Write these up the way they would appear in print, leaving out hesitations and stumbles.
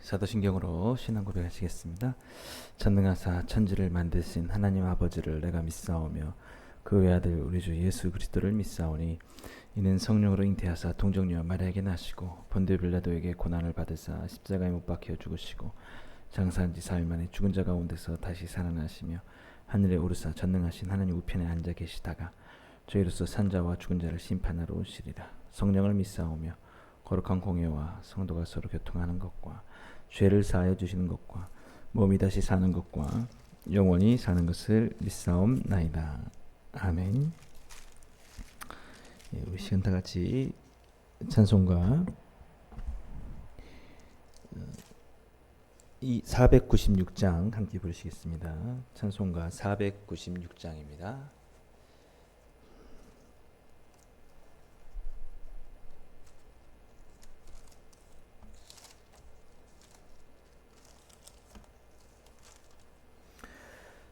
사도신경으로 신앙 고백하시겠습니다. 전능하사 천지를 만드신 하나님 아버지를 내가 믿사오며 그 외아들 우리 주 예수 그리스도를 믿사오니 이는 성령으로 잉태하사 동정녀와 마리아에게 나시고 본디오 빌라도에게 고난을 받으사 십자가에 못 박혀 죽으시고 장사한 지 4일 만에 죽은 자 가운데서 다시 살아나시며 하늘에 오르사 전능하신 하나님 우편에 앉아 계시다가 저희로서 산자와 죽은 자를 심판하러 오시리라. 성령을 믿사오며 거룩한 공예와 성도가 서로 교통하는 것과 죄를 사하여 주시는 것과 몸이 다시 사는 것과 영원히 사는 것을 믿사옵나이다. 아멘. 우리 시간 다 같이 찬송가 이 496장 함께 부르시겠습니다. 찬송가 496장입니다.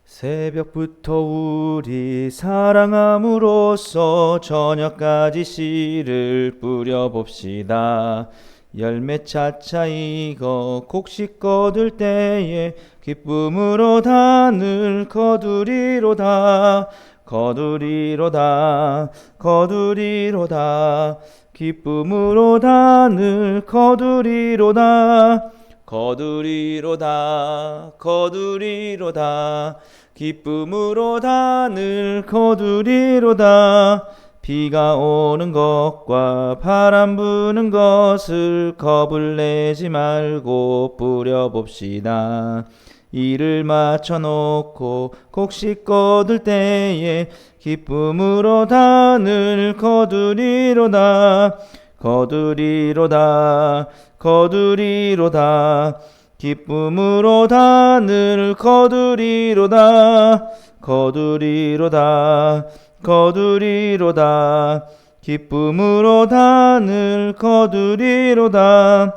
새벽부터 우리 사랑함으로써 저녁까지 씨를 뿌려봅시다. 열매 차차 익어 곡식 거둘 때에 기쁨으로 단을 거두리로다. 거두리로다. 거두리로다. 기쁨으로 단을 거두리로다. 거두리로다. 거두리로다. 기쁨으로 단을 거두리로다. 비가 오는 것과 바람 부는 것을 겁을 내지 말고 뿌려봅시다. 이를 맞춰놓고 곡식 거둘 때에 기쁨으로 단을 거두리로다. 거두리로다. 거두리로다. 기쁨으로 단을 거두리로다. 거두리로다. 거두리로다. 기쁨으로 단을 거두리로다.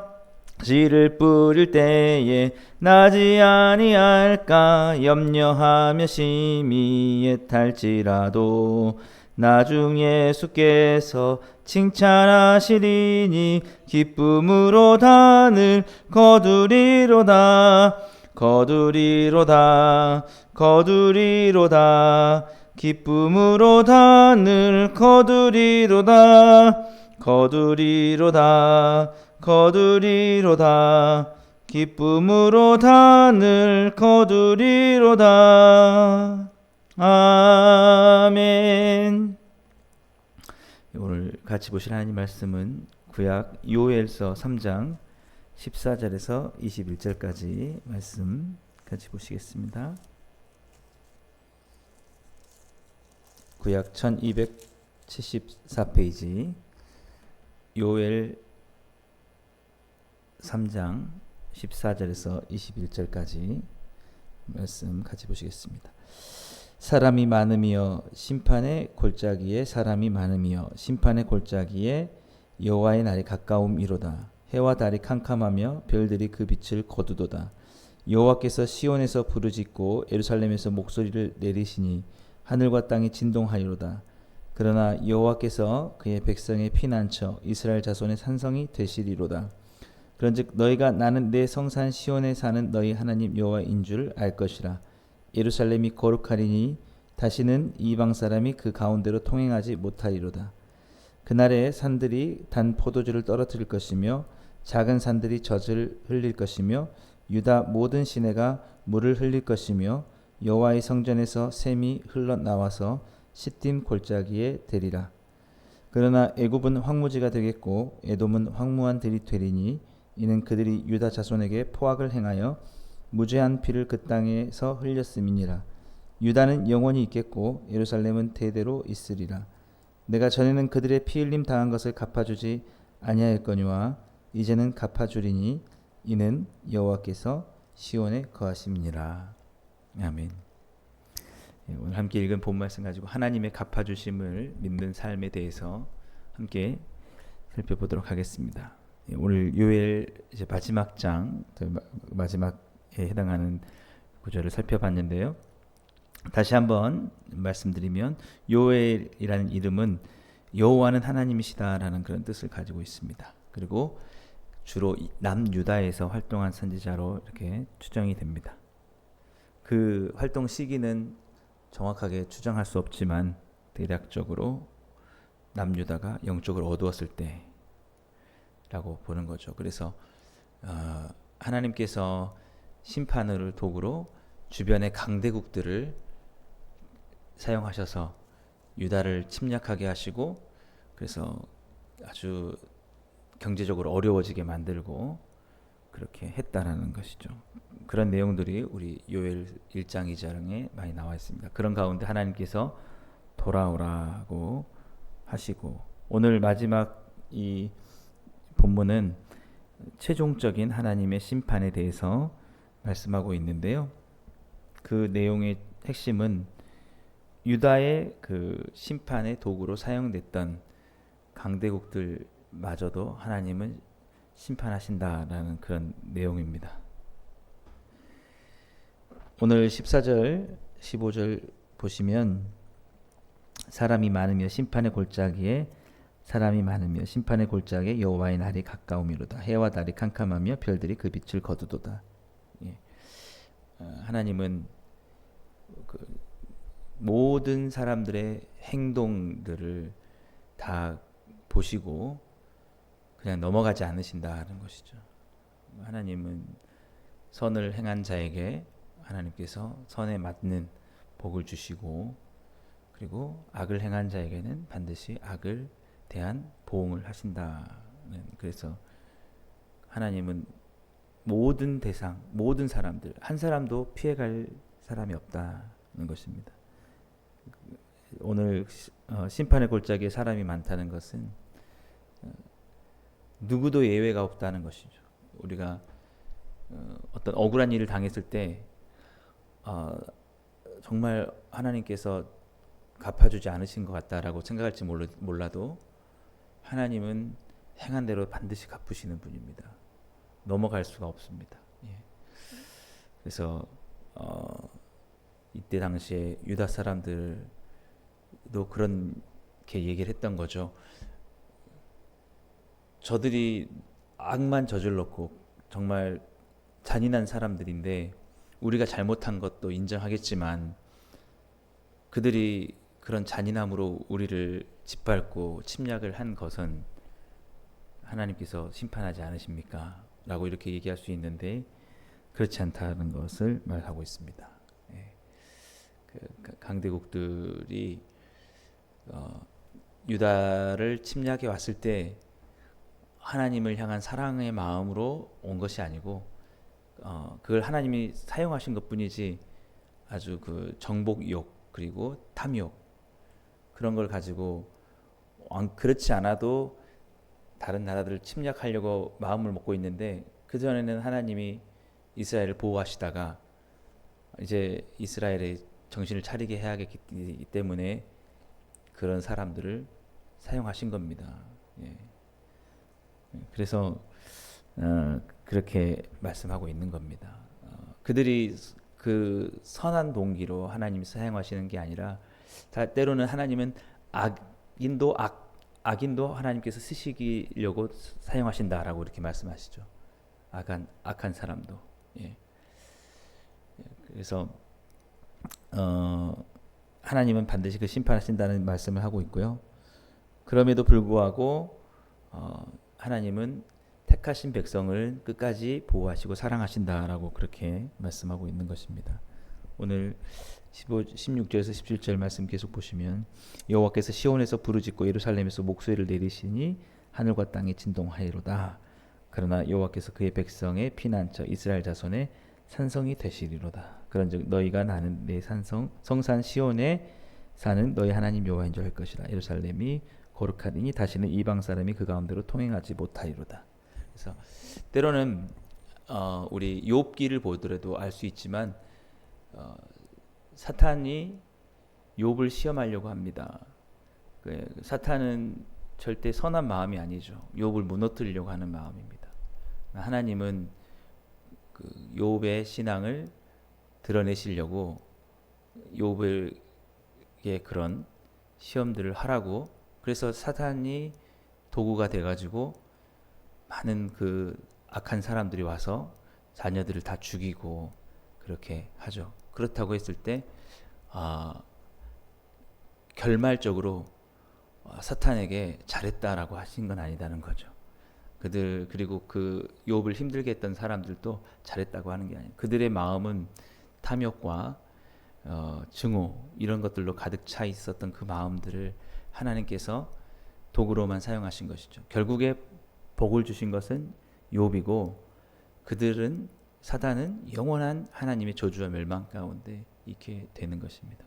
씨를 뿌릴 때에 나지 아니할까 염려하며 심히 애탈지라도 나중 예수께서 칭찬하시리니 기쁨으로 단을 거두리로다. 거두리로다. 거두리로다. 기쁨으로 단을 거두리로다. 거두리로다. 거두리로다. 기쁨으로 단을 거두리로다. 아멘. 오늘 같이 보실 하나님 말씀은 구약 요엘서 3장 14절에서 21절까지 말씀 같이 보시겠습니다. 구약 1274페이지 요엘 3장 14절에서 21절까지 말씀 같이 보시겠습니다. 사람이 많으며 심판의 골짜기에 사람이 많으며 심판의 골짜기에 여호와의 날이 가까움이로다. 해와 달이 캄캄하며 별들이 그 빛을 거두도다. 여호와께서 시온에서 부르짖고 예루살렘에서 목소리를 내리시니 하늘과 땅이 진동하리로다. 그러나 여호와께서 그의 백성의 피난처 이스라엘 자손의 산성이 되시리로다. 그런즉 너희가 나는 내 성산 시온에 사는 너희 하나님 여호와인 줄 알 것이라. 예루살렘이 거룩하리니 다시는 이방 사람이 그 가운데로 통행하지 못하리로다. 그날에 산들이 단 포도주를 떨어뜨릴 것이며 작은 산들이 젖을 흘릴 것이며 유다 모든 시내가 물을 흘릴 것이며 여호와의 성전에서 샘이 흘러나와서 시딤 골짜기에 되리라. 그러나 애굽은 황무지가 되겠고 에돔은 황무한 들이 되리니 이는 그들이 유다 자손에게 포악을 행하여 무죄한 피를 그 땅에서 흘렸음이니라. 유다는 영원히 있겠고 예루살렘은 대대로 있으리라. 내가 전에는 그들의 피 흘림 당한 것을 갚아주지 아니하였거니와 이제는 갚아주리니 이는 여호와께서 시온에 거하심이니라. 아멘. 오늘 함께 읽은 본 말씀 가지고 하나님의 갚아주심을 믿는 삶에 대해서 함께 살펴보도록 하겠습니다. 오늘 요엘 이제 마지막 장 마지막에 해당하는 구절을 살펴봤는데요. 다시 한번 말씀드리면 요엘이라는 이름은 여호와는 하나님이시다라는 그런 뜻을 가지고 있습니다. 그리고 주로 남유다에서 활동한 선지자로 이렇게 추정이 됩니다. 그 활동 시기는 정확하게 추정할 수 없지만 대략적으로 남유다가 영적으로 어두웠을 때라고 보는 거죠. 그래서 하나님께서 심판을 도구로 주변의 강대국들을 사용하셔서 유다를 침략하게 하시고, 그래서 아주 경제적으로 어려워지게 만들고 그렇게 했다라는 것이죠. 그런 내용들이 우리 요엘 1장 2장에 많이 나와 있습니다. 그런 가운데 하나님께서 돌아오라고 하시고, 오늘 마지막 이 본문은 최종적인 하나님의 심판에 대해서 말씀하고 있는데요. 그 내용의 핵심은 유다의 그 심판의 도구로 사용됐던 강대국들마저도 하나님은 심판하신다라는 그런 내용입니다. 오늘 14절, 15절 보시면 사람이 많으며 심판의 골짜기에 사람이 많으며 심판의 골짜기에 여호와의 날이 가까우미로다. 해와 달이 캄캄하며 별들이 그 빛을 거두도다. 예. 하나님은 그 모든 사람들의 행동들을 다 보시고 그냥 넘어가지 않으신다는 것이죠. 하나님은 선을 행한 자에게 하나님께서 선에 맞는 복을 주시고, 그리고 악을 행한 자에게는 반드시 악을 대한 보응을 하신다는, 그래서 하나님은 모든 대상, 모든 사람들, 한 사람도 피해갈 사람이 없다는 것입니다. 오늘 심판의 골짜기에 사람이 많다는 것은 누구도 예외가 없다는 것이죠. 우리가 어떤 억울한 일을 당했을 때 정말 하나님께서 갚아주지 않으신 것 같다라고 생각할지 몰라도 하나님은 행한 대로 반드시 갚으시는 분입니다. 넘어갈 수가 없습니다. 예. 그래서 이때 당시에 유다 사람들도 그렇게 얘기를 했던 거죠. 저들이 악만 저질렀고 정말 잔인한 사람들인데 우리가 잘못한 것도 인정하겠지만 그들이 그런 잔인함으로 우리를 짓밟고 침략을 한 것은 하나님께서 심판하지 않으십니까? 라고 이렇게 얘기할 수 있는데 그렇지 않다는 것을 말하고 있습니다. 예. 그 강대국들이 유다를 침략해 왔을 때 하나님을 향한 사랑의 마음으로 온 것이 아니고 그걸 하나님이 사용하신 것뿐이지 아주 그 정복욕 그리고 탐욕 그런 걸 가지고 그렇지 않아도 다른 나라들을 침략하려고 마음을 먹고 있는데, 그 전에는 하나님이 이스라엘을 보호하시다가 이제 이스라엘의 정신을 차리게 해야겠기 때문에 그런 사람들을 사용하신 겁니다. 예. 그래서 그렇게 말씀하고 있는 겁니다. 그들이 그 선한 동기로 하나님이 사용하시는 게 아니라 때로는 하나님은 악인도 하나님께서 쓰시려고 사용하신다라고 이렇게 말씀하시죠. 악한 사람도. 예. 그래서 하나님은 반드시 그 심판하신다는 말씀을 하고 있고요. 그럼에도 불구하고 하나님은 택하신 백성을 끝까지 보호하시고 사랑하신다라고 그렇게 말씀하고 있는 것입니다. 오늘 16절에서 17절 말씀 계속 보시면 여호와께서 시온에서 부르짖고 예루살렘에서 목소리를 내리시니 하늘과 땅이 진동하이로다. 그러나 여호와께서 그의 백성의 피난처 이스라엘 자손의 산성이 되시리로다. 그런즉 너희가 나는 내 성산 시온에 사는 너희 하나님 여호와인 줄 알 것이라. 예루살렘이 거룩하리니 다시는 이방 사람이 그 가운데로 통행하지 못하리로다. 그래서 때로는 우리 욥기를 보더라도 알 수 있지만 사탄이 욥을 시험하려고 합니다. 사탄은 절대 선한 마음이 아니죠. 욥을 무너뜨리려고 하는 마음입니다. 하나님은 그 욥의 신앙을 드러내시려고 욥에게 그런 시험들을 하라고, 그래서 사탄이 도구가 돼가지고 많은 그 악한 사람들이 와서 자녀들을 다 죽이고 그렇게 하죠. 그렇다고 했을 때 결말적으로 사탄에게 잘했다라고 하신 건 아니다는 거죠. 그들 그리고 그 욥을 힘들게 했던 사람들도 잘했다고 하는 게 아니에요. 그들의 마음은 탐욕과 증오 이런 것들로 가득 차 있었던 그 마음들을 하나님께서 도구로만 사용하신 것이죠. 결국에 복을 주신 것은 욥이고 그들은 사단은 영원한 하나님의 저주와 멸망 가운데 있게 되는 것입니다.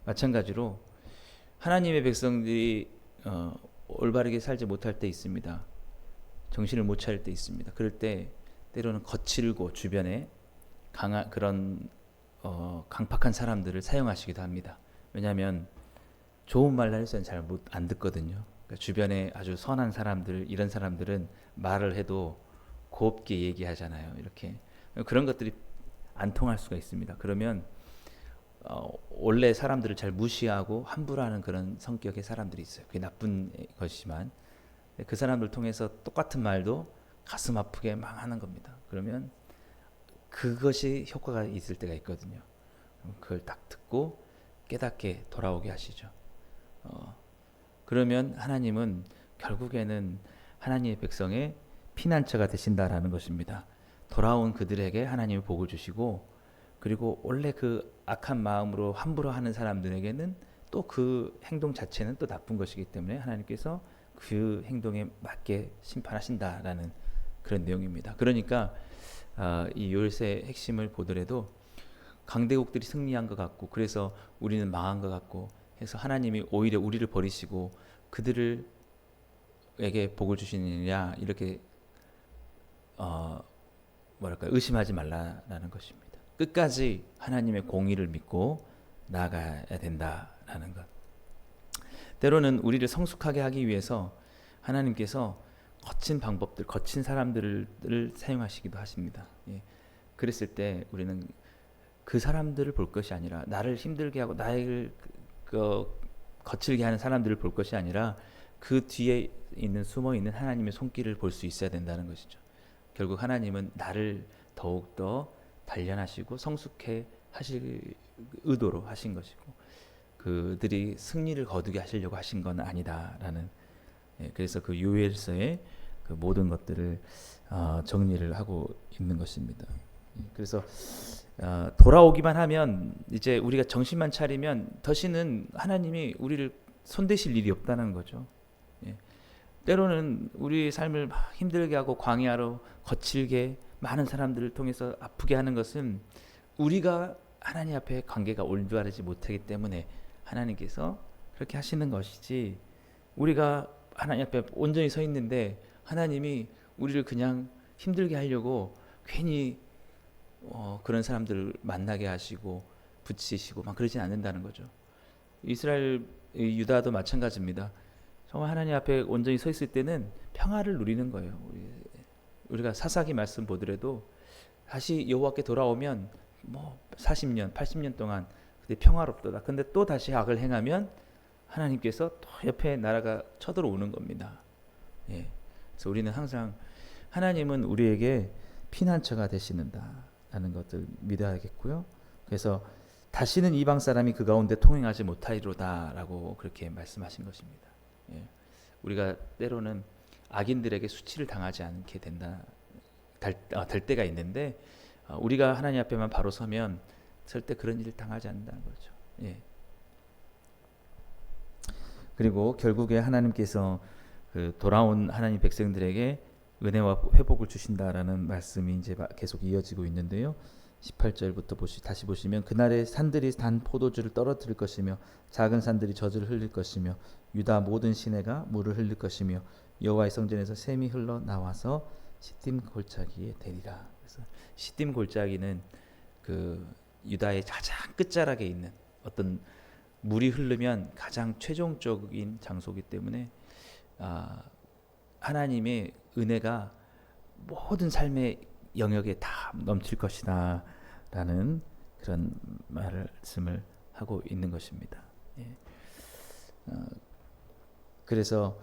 마찬가지로 하나님의 백성들이 올바르게 살지 못할 때 있습니다. 정신을 못 차릴 때 있습니다. 그럴 때 때로는 거칠고 주변에 강한 그런 강팍한 사람들을 사용하시기도 합니다. 왜냐하면 좋은 말을 해서는 잘 안 듣거든요. 그러니까 주변에 아주 선한 사람들 이런 사람들은 말을 해도 곱게 얘기하잖아요. 이렇게 그런 것들이 안 통할 수가 있습니다. 그러면 원래 사람들을 잘 무시하고 함부로 하는 그런 성격의 사람들이 있어요. 그게 나쁜 것이지만 그 사람들 통해서 똑같은 말도 가슴 아프게 막 하는 겁니다. 그러면 그것이 효과가 있을 때가 있거든요. 그걸 딱 듣고 깨닫게 돌아오게 하시죠. 그러면 하나님은 결국에는 하나님의 백성의 피난처가 되신다라는 것입니다. 돌아온 그들에게 하나님의 복을 주시고 그리고 원래 그 악한 마음으로 함부로 하는 사람들에게는 또 그 행동 자체는 또 나쁜 것이기 때문에 하나님께서 그 행동에 맞게 심판하신다라는 그런 내용입니다. 그러니까 이 요셉의 핵심을 보더라도 강대국들이 승리한 것 같고 그래서 우리는 망한 것 같고 해서 하나님이 오히려 우리를 버리시고 그들에게 복을 주시느냐 이렇게 의심하지 말라라는 것입니다. 끝까지 하나님의 공의를 믿고 나아가야 된다라는 것. 때로는 우리를 성숙하게 하기 위해서 하나님께서 거친 방법들, 거친 사람들을 사용하시기도 하십니다. 예. 그랬을 때 우리는 그 사람들을 볼 것이 아니라 나를 힘들게 하고 나를 거칠게 하는 사람들을 볼 것이 아니라 그 뒤에 있는 숨어 있는 하나님의 손길을 볼 수 있어야 된다는 것이죠. 결국 하나님은 나를 더욱더 단련하시고 성숙해 하실 의도로 하신 것이고 그들이 승리를 거두게 하시려고 하신 건 아니다라는 그래서 그 요엘서의 그 모든 것들을 정리를 하고 있는 것입니다. 그래서 돌아오기만 하면 이제 우리가 정신만 차리면 다시는 하나님이 우리를 손대실 일이 없다는 거죠. 때로는 우리 삶을 막 힘들게 하고 광야로 거칠게 많은 사람들을 통해서 아프게 하는 것은 우리가 하나님 앞에 관계가 올바르지 못하기 때문에 하나님께서 그렇게 하시는 것이지 우리가 하나님 앞에 온전히 서 있는데 하나님이 우리를 그냥 힘들게 하려고 괜히 그런 사람들을 만나게 하시고 붙이시고 막 그러진 않는다는 거죠. 이스라엘 유다도 마찬가지입니다. 정말 하나님 앞에 온전히 서 있을 때는 평화를 누리는 거예요. 우리가 사사기 말씀 보더라도 다시 여호와께 돌아오면 뭐 40년, 80년 동안 그때 평화롭도다. 근데 또 다시 악을 행하면 하나님께서 또 옆에 나라가 쳐들어오는 겁니다. 그래서 우리는 항상 하나님은 우리에게 피난처가 되시는다라는 것을 믿어야겠고요. 그래서 다시는 이방 사람이 그 가운데 통행하지 못하리로다라고 그렇게 말씀하신 것입니다. 우리가 때로는 악인들에게 수치를 당하지 않게 될 때가 있는데 우리가 하나님 앞에만 바로 서면 절대 그런 일을 당하지 않는다는 거죠. 그리고 결국에 하나님께서 그 돌아온 하나님 백성들에게 은혜와 회복을 주신다라는 말씀이 이제 계속 이어지고 있는데요. 18절부터 다시 보시면 그날에 산들이 단 포도주를 떨어뜨릴 것이며 작은 산들이 젖을 흘릴 것이며 유다 모든 시내가 물을 흘릴 것이며 여호와의 성전에서 샘이 흘러 나와서 시딤 골짜기에 대리라. 그래서 시딤 골짜기는 그 유다의 가장 끝자락에 있는 어떤 물이 흐르면 가장 최종적인 장소이기 때문에 하나님의 은혜가 모든 삶의 영역에 다 넘칠 것이다 라는 그런 말씀을 하고 있는 것입니다. 그래서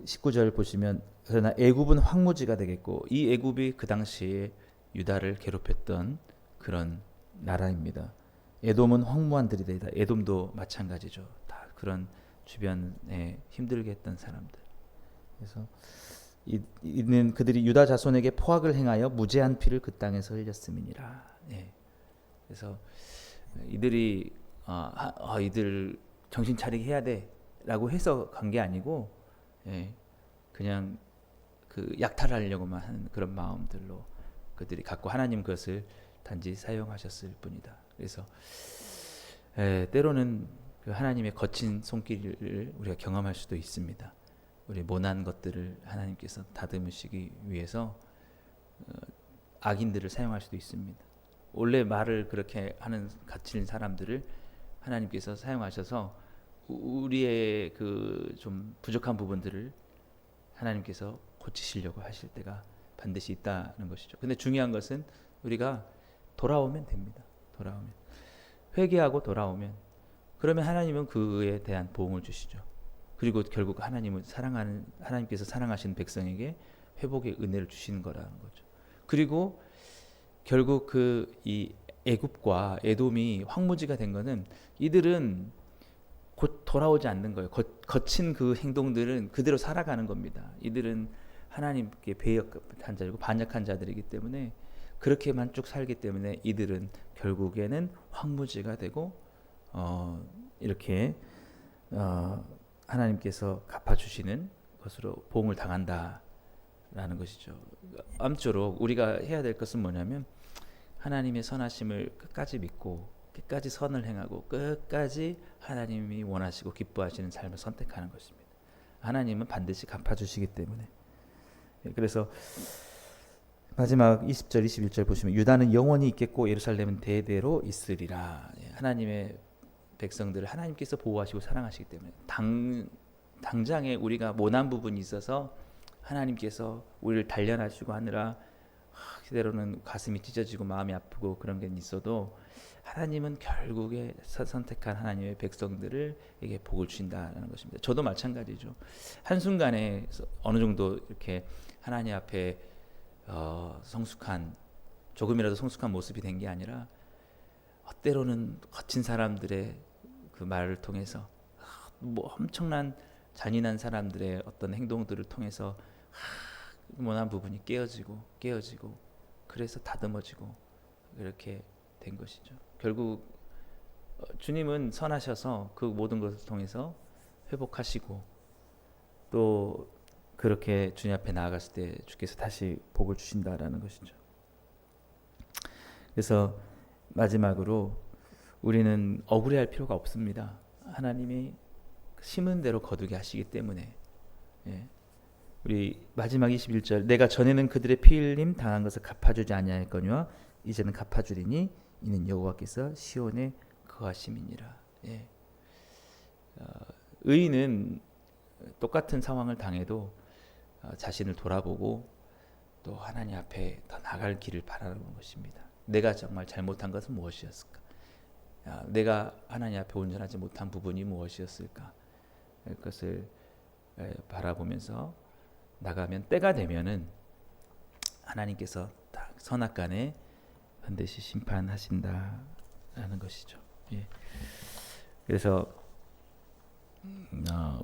19절 보시면 그러나 애굽은 황무지가 되겠고 이 애굽이 그 당시에 유다를 괴롭혔던 그런 나라입니다. 에돔은 황무한 들이 되다. 에돔도 마찬가지죠. 다 그런 주변에 힘들게 했던 사람들. 그래서 이는 그들이 유다 자손에게 포악을 행하여 무죄한 피를 그 땅에서 흘렸음이니라. 예. 그래서 이들이 이들 정신 차리게 해야 돼라고 해서 간 게 아니고, 예, 그냥 그 약탈하려고만 하는 그런 마음들로 그들이 갖고 하나님 그것을 단지 사용하셨을 뿐이다. 그래서 때로는 그 하나님의 거친 손길을 우리가 경험할 수도 있습니다. 우리 모난 것들을 하나님께서 다듬으시기 위해서 악인들을 사용할 수도 있습니다. 원래 말을 그렇게 하는 갇힌 사람들을 하나님께서 사용하셔서 우리의 그 좀 부족한 부분들을 하나님께서 고치시려고 하실 때가 반드시 있다는 것이죠. 근데 중요한 것은 우리가 돌아오면 됩니다. 돌아오면, 회개하고 돌아오면, 그러면 하나님은 그에 대한 보응을 주시죠. 그리고 결국 하나님께서 사랑하시는 백성에게 회복의 은혜를 주시는 거라는 거죠. 그리고 결국 이 애굽과 에돔이 황무지가 된 것은 이들은 곧 돌아오지 않는 거예요. 거친 그 행동들은 그대로 살아가는 겁니다. 이들은 하나님께 배역한 자들이고 반역한 자들이기 때문에 그렇게만 쭉 살기 때문에 이들은 결국에는 황무지가 되고 이렇게 하나님께서 갚아주시는 것으로 보응을 당한다라는 것이죠. 아무쪼록 우리가 해야 될 것은 뭐냐면 하나님의 선하심을 끝까지 믿고 끝까지 선을 행하고 끝까지 하나님이 원하시고 기뻐하시는 삶을 선택하는 것입니다. 하나님은 반드시 갚아주시기 때문에. 그래서 마지막 20절 21절 보시면 유다는 영원히 있겠고 예루살렘은 대대로 있으리라. 하나님의 백성들을 하나님께서 보호하시고 사랑하시기 때문에 당장에 우리가 모난 부분이 있어서 하나님께서 우리를 단련하시고 하느라 때로는 가슴이 찢어지고 마음이 아프고 그런 게 있어도 하나님은 결국에 선택한 하나님의 백성들에게 복을 주신다는 것입니다. 저도 마찬가지죠. 한순간에 어느 정도 이렇게 하나님 앞에 조금이라도 성숙한 모습이 된 게 아니라 때로는 거친 사람들의 그 말을 통해서 뭐 엄청난 잔인한 사람들의 어떤 행동들을 통해서 모난 부분이 깨어지고 그래서 다듬어지고 이렇게 된 것이죠. 결국 주님은 선하셔서 그 모든 것을 통해서 회복하시고 또 그렇게 주님 앞에 나아갔을 때 주께서 다시 복을 주신다라는 것이죠. 그래서 마지막으로 우리는 억울해할 필요가 없습니다. 하나님이 심은 대로 거두게 하시기 때문에. 우리 마지막 21절 내가 전에는 그들의 피 흘림 당한 것을 갚아주지 아니하였거니와 이제는 갚아주리니 이는 여호와께서 시온에 거하심이니라. 의인은 똑같은 상황을 당해도 자신을 돌아보고 또 하나님 앞에 더 나갈 길을 바라는 것입니다. 내가 정말 잘못한 것은 무엇이었을까? 내가 하나님 앞에 온전하지 못한 부분이 무엇이었을까? 그것을 바라보면서 나가면 때가 되면은 하나님께서 딱 선악간에 반드시 심판하신다라는 것이죠. 그래서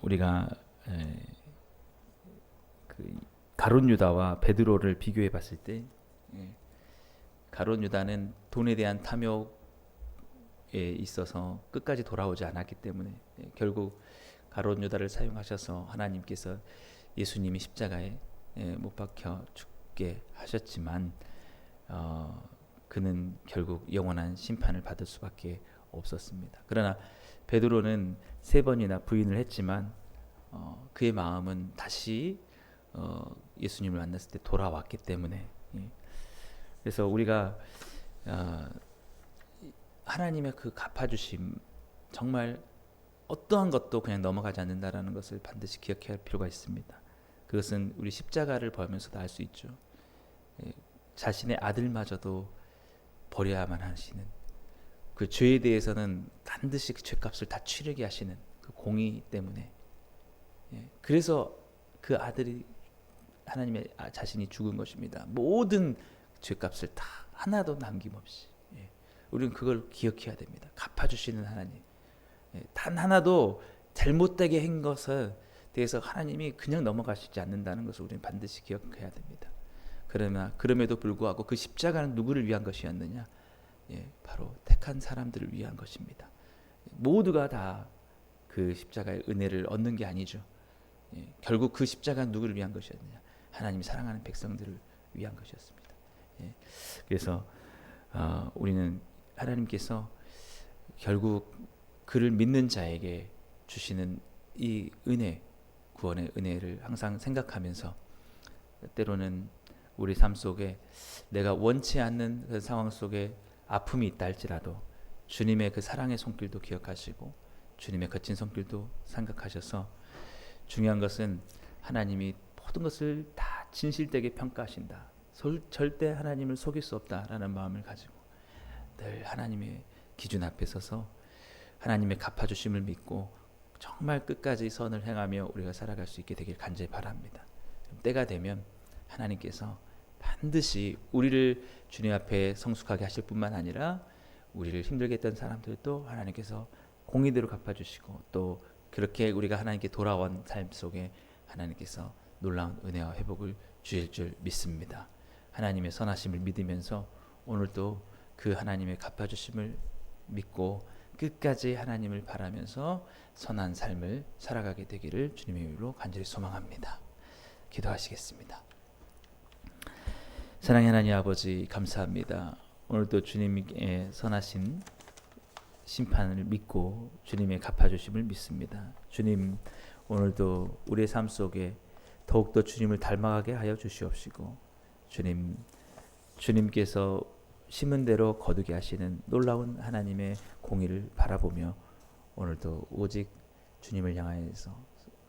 우리가 그 가룟 유다와 베드로를 비교해 봤을 때 가룟 유다는 돈에 대한 탐욕에 있어서 끝까지 돌아오지 않았기 때문에 결국 가룟 유다를 사용하셔서 하나님께서 예수님이 십자가에 못 박혀 죽게 하셨지만 그는 결국 영원한 심판을 받을 수밖에 없었습니다. 그러나 베드로는 3번이나 부인을 했지만 그의 마음은 다시 예수님을 만났을 때 돌아왔기 때문에 그래서 우리가 하나님의 그 갚아주심 정말 어떠한 것도 그냥 넘어가지 않는다라는 것을 반드시 기억해야 할 필요가 있습니다. 그것은 우리 십자가를 보면서도 알 수 있죠. 자신의 아들마저도 버려야만 하시는 그 죄에 대해서는 반드시 그 죄값을 다 치르게 하시는 그 공의 때문에 그래서 그 아들이 하나님의 자신이 죽은 것입니다. 모든 죄값을 다 하나도 남김없이. 예. 우리는 그걸 기억해야 됩니다. 갚아주시는 하나님. 예. 단 하나도 잘못되게 한 것에 대해서 하나님이 그냥 넘어가시지 않는다는 것을 우리는 반드시 기억해야 됩니다. 그러나 그럼에도 불구하고 그 십자가는 누구를 위한 것이었느냐? 예, 바로 택한 사람들을 위한 것입니다. 모두가 다 그 십자가의 은혜를 얻는 게 아니죠. 예, 결국 그 십자가는 누구를 위한 것이었느냐? 하나님이 사랑하는 백성들을 위한 것이었습니다. 예, 그래서 우리는 하나님께서 결국 그를 믿는 자에게 주시는 이 은혜, 구원의 은혜를 항상 생각하면서 때로는 우리 삶 속에 내가 원치 않는 그 상황 속에 아픔이 있다 할지라도 주님의 그 사랑의 손길도 기억하시고 주님의 거친 손길도 생각하셔서 중요한 것은 하나님이 모든 것을 다 진실되게 평가하신다. 절대 하나님을 속일 수 없다라는 마음을 가지고 늘 하나님의 기준 앞에 서서 하나님의 갚아주심을 믿고 정말 끝까지 선을 행하며 우리가 살아갈 수 있게 되길 간절히 바랍니다. 때가 되면 하나님께서 반드시 우리를 주님 앞에 성숙하게 하실 뿐만 아니라 우리를 힘들게 했던 사람들도 하나님께서 공의대로 갚아주시고 또 그렇게 우리가 하나님께 돌아온 삶 속에 하나님께서 놀라운 은혜와 회복을 주실 줄 믿습니다. 하나님의 선하심을 믿으면서 오늘도 그 하나님의 갚아주심을 믿고 끝까지 하나님을 바라면서 선한 삶을 살아가게 되기를 주님의 이름으로 간절히 소망합니다. 기도하시겠습니다. 사랑의 하나님 아버지 감사합니다. 오늘도 주님의 선하신 심판을 믿고 주님의 갚아주심을 믿습니다. 주님 오늘도 우리의 삶 속에 더욱더 주님을 닮아가게 하여 주시옵시고 주님께서 심은 대로 거두게 하시는 놀라운 하나님의 공의를 바라보며 오늘도 오직 주님을 향하여서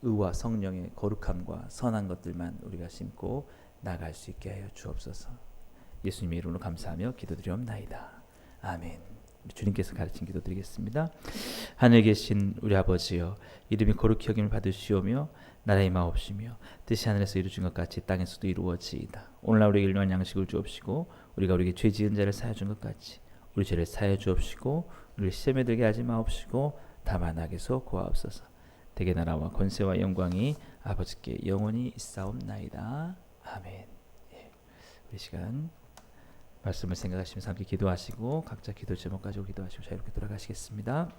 의와 성령의 거룩함과 선한 것들만 우리가 심고 나갈 수 있게 하여 주옵소서. 예수님의 이름으로 감사하며 기도드리옵나이다. 아멘. 주님께서 가르친 기도 드리겠습니다. 하늘에 계신 우리 아버지여, 이름이 거룩히 여김을 받으시오며 나라의 마옵시며 뜻이 하늘에서 이루어진 것 같이 땅에서도 이루어지이다. 오늘날 우리에게 일용할 양식을 주옵시고 우리가 우리에게 죄 지은 자를 사하여 준 것 같이 우리 죄를 사하여 주옵시고 우리를 시험에 들게 하지 마옵시고 다만 악에서 구하옵소서. 대개 나라와 권세와 영광이 아버지께 영원히 있사옵나이다. 아멘. 예. 우리 시간 말씀을 생각하시면서 함께 기도하시고 각자 기도 제목 가지고 기도하시고 자유롭게 돌아가시겠습니다.